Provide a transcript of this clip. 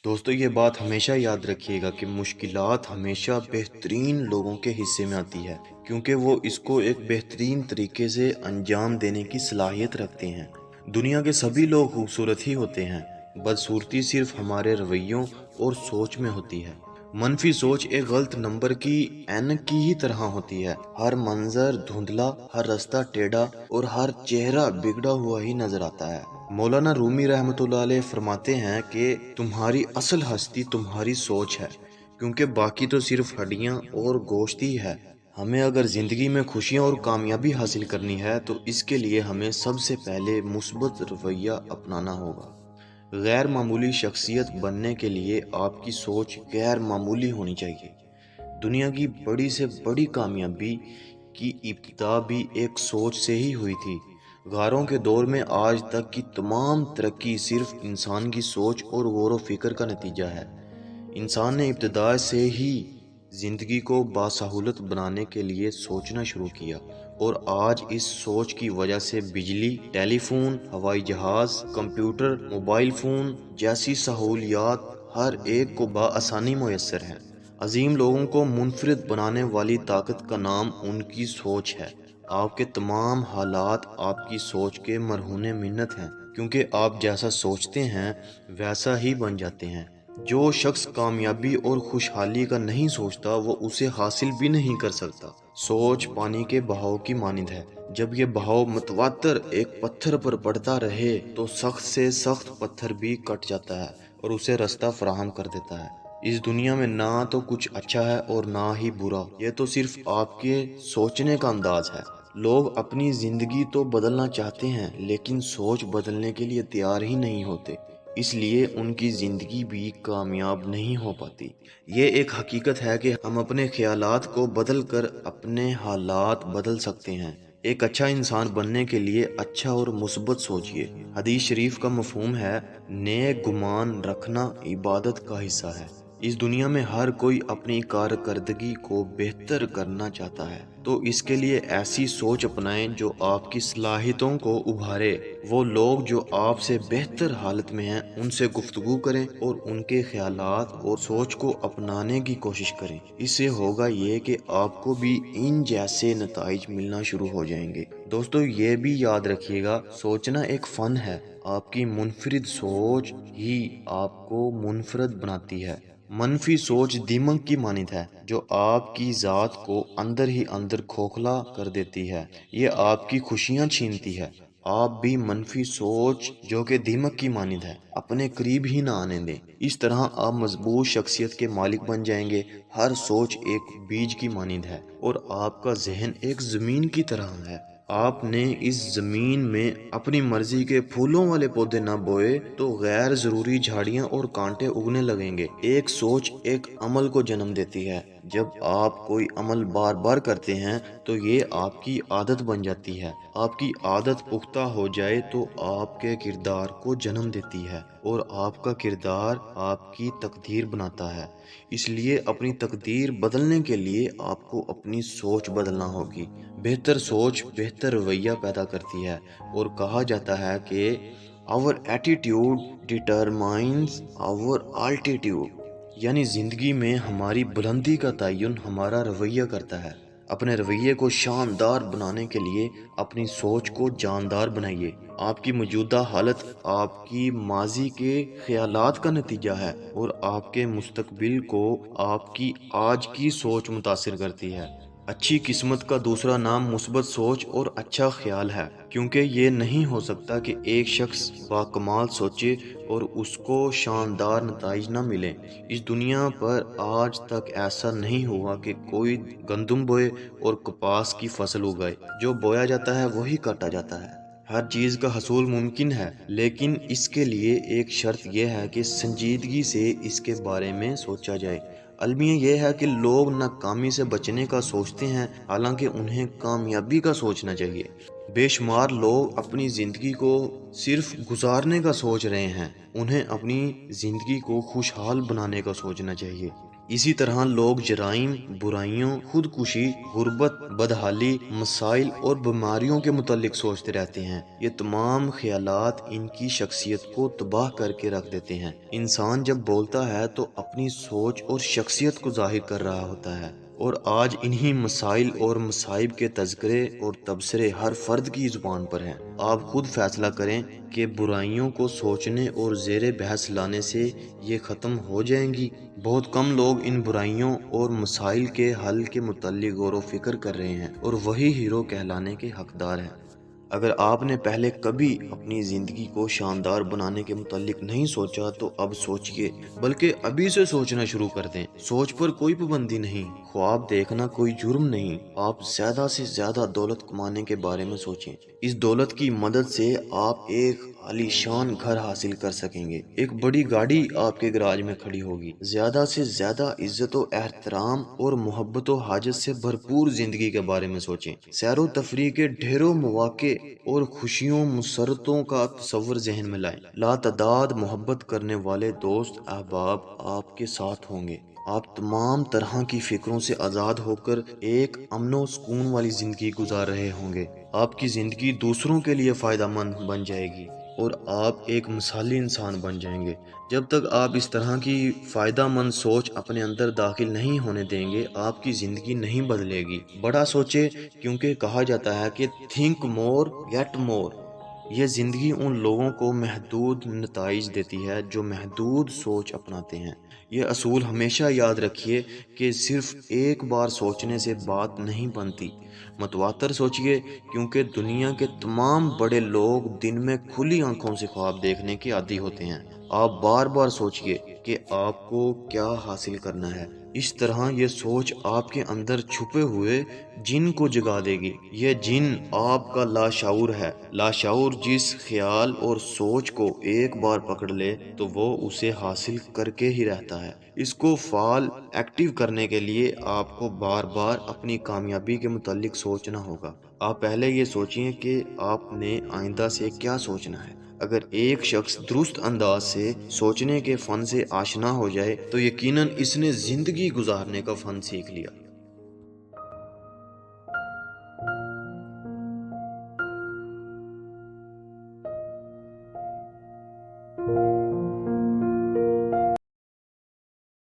دوستو یہ بات ہمیشہ یاد رکھیے گا کہ مشکلات ہمیشہ بہترین لوگوں کے حصے میں آتی ہے، کیونکہ وہ اس کو ایک بہترین طریقے سے انجام دینے کی صلاحیت رکھتے ہیں۔ دنیا کے سبھی لوگ خوبصورت ہی ہوتے ہیں، بدصورتی صرف ہمارے رویوں اور سوچ میں ہوتی ہے۔ منفی سوچ ایک غلط نمبر کی اینک کی ہی طرح ہوتی ہے۔ ہر منظر دھندلا، ہر راستہ ٹیڑھا اور ہر چہرہ بگڑا ہوا ہی نظر آتا ہے۔ مولانا رومی رحمۃ اللہ علیہ فرماتے ہیں کہ تمہاری اصل ہستی تمہاری سوچ ہے، کیونکہ باقی تو صرف ہڈیاں اور گوشت ہی ہے۔ ہمیں اگر زندگی میں خوشیاں اور کامیابی حاصل کرنی ہے تو اس کے لیے ہمیں سب سے پہلے مثبت رویہ اپنانا ہوگا۔ غیر معمولی شخصیت بننے کے لیے آپ کی سوچ غیر معمولی ہونی چاہیے۔ دنیا کی بڑی سے بڑی کامیابی کی ابتدا بھی ایک سوچ سے ہی ہوئی تھی۔ غاروں کے دور میں آج تک کی تمام ترقی صرف انسان کی سوچ اور غور و فکر کا نتیجہ ہے۔ انسان نے ابتدا سے ہی زندگی کو باسہولت بنانے کے لیے سوچنا شروع کیا، اور آج اس سوچ کی وجہ سے بجلی، ٹیلی فون، ہوائی جہاز، کمپیوٹر، موبائل فون جیسی سہولیات ہر ایک کو بآسانی میسر ہیں۔ عظیم لوگوں کو منفرد بنانے والی طاقت کا نام ان کی سوچ ہے۔ آپ کے تمام حالات آپ کی سوچ کے مرہون منت ہیں، کیونکہ آپ جیسا سوچتے ہیں ویسا ہی بن جاتے ہیں۔ جو شخص کامیابی اور خوشحالی کا نہیں سوچتا وہ اسے حاصل بھی نہیں کر سکتا۔ سوچ پانی کے بہاؤ کی مانند ہے۔ جب یہ بہاؤ متواتر ایک پتھر پر پڑتا رہے تو سخت سے سخت پتھر بھی کٹ جاتا ہے اور اسے راستہ فراہم کر دیتا ہے۔ اس دنیا میں نہ تو کچھ اچھا ہے اور نہ ہی برا، یہ تو صرف آپ کے سوچنے کا انداز ہے۔ لوگ اپنی زندگی تو بدلنا چاہتے ہیں لیکن سوچ بدلنے کے لیے تیار ہی نہیں ہوتے، اس لیے ان کی زندگی بھی کامیاب نہیں ہو پاتی۔ یہ ایک حقیقت ہے کہ ہم اپنے خیالات کو بدل کر اپنے حالات بدل سکتے ہیں۔ ایک اچھا انسان بننے کے لیے اچھا اور مثبت سوچیے۔ حدیث شریف کا مفہوم ہے، نیک گمان رکھنا عبادت کا حصہ ہے۔ اس دنیا میں ہر کوئی اپنی کارکردگی کو بہتر کرنا چاہتا ہے، تو اس کے لیے ایسی سوچ اپنائیں جو آپ کی صلاحیتوں کو ابھارے۔ وہ لوگ جو آپ سے بہتر حالت میں ہیں ان سے گفتگو کریں اور ان کے خیالات اور سوچ کو اپنانے کی کوشش کریں۔ اس سے ہوگا یہ کہ آپ کو بھی ان جیسے نتائج ملنا شروع ہو جائیں گے۔ دوستو یہ بھی یاد رکھیے گا، سوچنا ایک فن ہے۔ آپ کی منفرد سوچ ہی آپ کو منفرد بناتی ہے۔ منفی سوچ دیمک کی مانند ہے جو آپ کی ذات کو اندر ہی اندر کھوکھلا کر دیتی ہے، یہ آپ کی خوشیاں چھینتی ہے۔ آپ بھی منفی سوچ جو کہ دیمک کی مانند ہے اپنے قریب ہی نہ آنے دیں، اس طرح آپ مضبوط شخصیت کے مالک بن جائیں گے۔ ہر سوچ ایک بیج کی مانند ہے اور آپ کا ذہن ایک زمین کی طرح ہے۔ آپ نے اس زمین میں اپنی مرضی کے پھولوں والے پودے نہ بوئے تو غیر ضروری جھاڑیاں اور کانٹے اگنے لگیں گے۔ ایک سوچ ایک عمل کو جنم دیتی ہے۔ جب آپ کوئی عمل بار بار کرتے ہیں تو یہ آپ کی عادت بن جاتی ہے۔ آپ کی عادت پختہ ہو جائے تو آپ کے کردار کو جنم دیتی ہے، اور آپ کا کردار آپ کی تقدیر بناتا ہے۔ اس لیے اپنی تقدیر بدلنے کے لیے آپ کو اپنی سوچ بدلنا ہوگی۔ بہتر سوچ بہتر رویہ پیدا کرتی ہے، اور کہا جاتا ہے کہ our attitude determines our altitude، یعنی زندگی میں ہماری بلندی کا تعین ہمارا رویہ کرتا ہے۔ اپنے رویے کو شاندار بنانے کے لیے اپنی سوچ کو جاندار بنائیے۔ آپ کی موجودہ حالت آپ کی ماضی کے خیالات کا نتیجہ ہے، اور آپ کے مستقبل کو آپ کی آج کی سوچ متاثر کرتی ہے۔ اچھی قسمت کا دوسرا نام مثبت سوچ اور اچھا خیال ہے، کیونکہ یہ نہیں ہو سکتا کہ ایک شخص باکمال سوچے اور اس کو شاندار نتائج نہ ملیں۔ اس دنیا پر آج تک ایسا نہیں ہوا کہ کوئی گندم بوئے اور کپاس کی فصل اگائے۔ جو بویا جاتا ہے وہی کاٹا جاتا ہے۔ ہر چیز کا حصول ممکن ہے، لیکن اس کے لیے ایک شرط یہ ہے کہ سنجیدگی سے اس کے بارے میں سوچا جائے۔ المیہ یہ ہے کہ لوگ ناکامی سے بچنے کا سوچتے ہیں، حالانکہ انہیں کامیابی کا سوچنا چاہیے۔ بے شمار لوگ اپنی زندگی کو صرف گزارنے کا سوچ رہے ہیں، انہیں اپنی زندگی کو خوشحال بنانے کا سوچنا چاہیے۔ اسی طرح لوگ جرائم، برائیوں، خودکشی، غربت، بدحالی، مسائل اور بیماریوں کے متعلق سوچتے رہتے ہیں۔ یہ تمام خیالات ان کی شخصیت کو تباہ کر کے رکھ دیتے ہیں۔ انسان جب بولتا ہے تو اپنی سوچ اور شخصیت کو ظاہر کر رہا ہوتا ہے، اور آج انہی مسائل اور مصائب کے تذکرے اور تبصرے ہر فرد کی زبان پر ہیں۔ آپ خود فیصلہ کریں کہ برائیوں کو سوچنے اور زیر بحث لانے سے یہ ختم ہو جائیں گی۔ بہت کم لوگ ان برائیوں اور مسائل کے حل کے متعلق غور و فکر کر رہے ہیں، اور وہی ہیرو کہلانے کے حقدار ہیں۔ اگر آپ نے پہلے کبھی اپنی زندگی کو شاندار بنانے کے متعلق نہیں سوچا تو اب سوچئے، بلکہ ابھی سے سوچنا شروع کر دیں۔ سوچ پر کوئی پابندی نہیں، خواب دیکھنا کوئی جرم نہیں۔ آپ زیادہ سے زیادہ دولت کمانے کے بارے میں سوچیں۔ اس دولت کی مدد سے آپ ایک عالیشان گھر حاصل کر سکیں گے، ایک بڑی گاڑی آپ کے گراج میں کھڑی ہوگی، زیادہ سے زیادہ عزت و احترام اور محبت و حاجت سے بھرپور زندگی کے بارے میں سوچیں۔ سیر و تفریح کے ڈھیروں مواقع اور خوشیوں مسرتوں کا تصور ذہن میں لائیں۔ لا تعداد محبت کرنے والے دوست احباب آپ کے ساتھ ہوں گے۔ آپ تمام طرح کی فکروں سے آزاد ہو کر ایک امن و سکون والی زندگی گزار رہے ہوں گے۔ آپ کی زندگی دوسروں کے لیے فائدہ مند بن جائے گی، اور آپ ایک مثالی انسان بن جائیں گے۔ جب تک آپ اس طرح کی فائدہ مند سوچ اپنے اندر داخل نہیں ہونے دیں گے، آپ کی زندگی نہیں بدلے گی۔ بڑا سوچے، کیونکہ کہا جاتا ہے کہ تھنک مور گیٹ مور۔ یہ زندگی ان لوگوں کو محدود نتائج دیتی ہے جو محدود سوچ اپناتے ہیں۔ یہ اصول ہمیشہ یاد رکھیے کہ صرف ایک بار سوچنے سے بات نہیں بنتی۔ متواتر سوچئے، کیونکہ دنیا کے تمام بڑے لوگ دن میں کھلی آنکھوں سے خواب دیکھنے کے عادی ہوتے ہیں۔ آپ بار بار سوچئے کہ آپ کو کیا حاصل کرنا ہے۔ اس طرح یہ سوچ آپ کے اندر چھپے ہوئے جن کو جگا دے گی۔ یہ جن آپ کا لاشعور ہے۔ لاشعور جس خیال اور سوچ کو ایک بار پکڑ لے تو وہ اسے حاصل کر کے ہی رہتا ہے۔ اس کو فعال ایکٹیو کرنے کے لیے آپ کو بار بار اپنی کامیابی کے متعلق سوچنا ہوگا۔ آپ پہلے یہ سوچیں کہ آپ نے آئندہ سے کیا سوچنا ہے۔ اگر ایک شخص درست انداز سے سوچنے کے فن سے آشنا ہو جائے تو یقیناً اس نے زندگی گزارنے کا فن سیکھ لیا۔